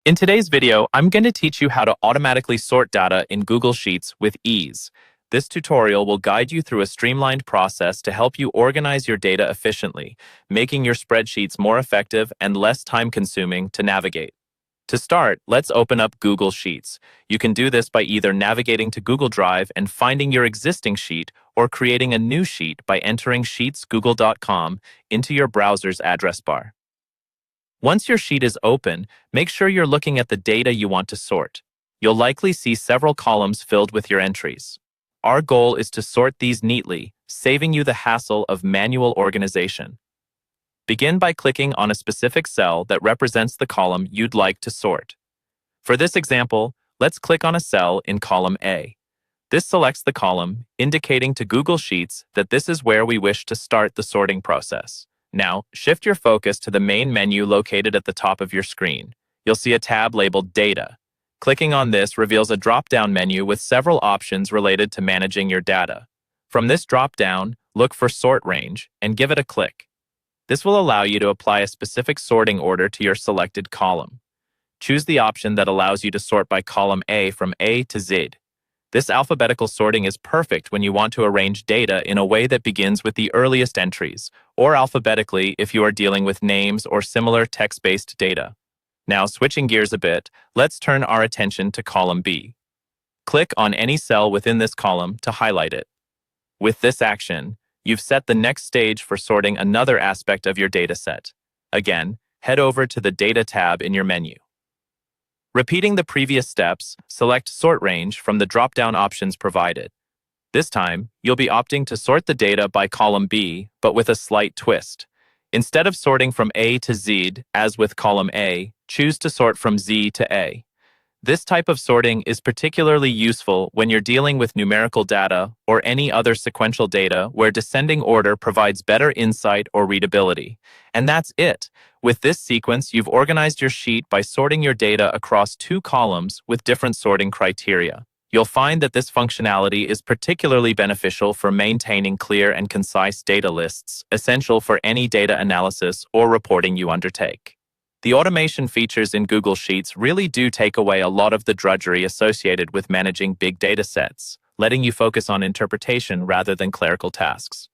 In today's video, I'm going to teach you how to automatically sort data in Google Sheets with ease. This tutorial will guide you through a streamlined process to help you organize your data efficiently, making your spreadsheets more effective and less time-consuming to navigate. To start, let's open up Google Sheets. You can do this by either navigating to Google Drive and finding your existing sheet or creating a new sheet by entering sheetsgoogle.com into your browser's address bar. Once your sheet is open, make sure you're looking at the data you want to sort. You'll likely see several columns filled with your entries. Our goal is to sort these neatly, saving you the hassle of manual organization. Begin by clicking on a specific cell that represents the column you'd like to sort. For this example, let's click on a cell in column A. This selects the column, indicating to Google Sheets that this is where we wish to start the sorting process. Now, shift your focus to the main menu located at the top of your screen. You'll see a tab labeled Data. Clicking on this reveals a drop-down menu with several options related to managing your data. From this drop-down, look for Sort Range and give it a click. This will allow you to apply a specific sorting order to your selected column. Choose the option that allows you to sort by column A from A to Z. This alphabetical sorting is perfect when you want to arrange data in a way that begins with the earliest entries, or alphabetically if you are dealing with names or similar text-based data. Now, switching gears a bit, let's turn our attention to column B. Click on any cell within this column to highlight it. With this action, you've set the next stage for sorting another aspect of your data set. Again, head over to the Data tab in your menu. Repeating the previous steps, select Sort Range from the drop-down options provided. This time, you'll be opting to sort the data by column B, but with a slight twist. Instead of sorting from A to Z, as with column A, choose to sort from Z to A. This type of sorting is particularly useful when you're dealing with numerical data or any other sequential data where descending order provides better insight or readability. And that's it. With this sequence, you've organized your sheet by sorting your data across two columns with different sorting criteria. You'll find that this functionality is particularly beneficial for maintaining clear and concise data lists, essential for any data analysis or reporting you undertake. The automation features in Google Sheets really do take away a lot of the drudgery associated with managing big data sets, letting you focus on interpretation rather than clerical tasks.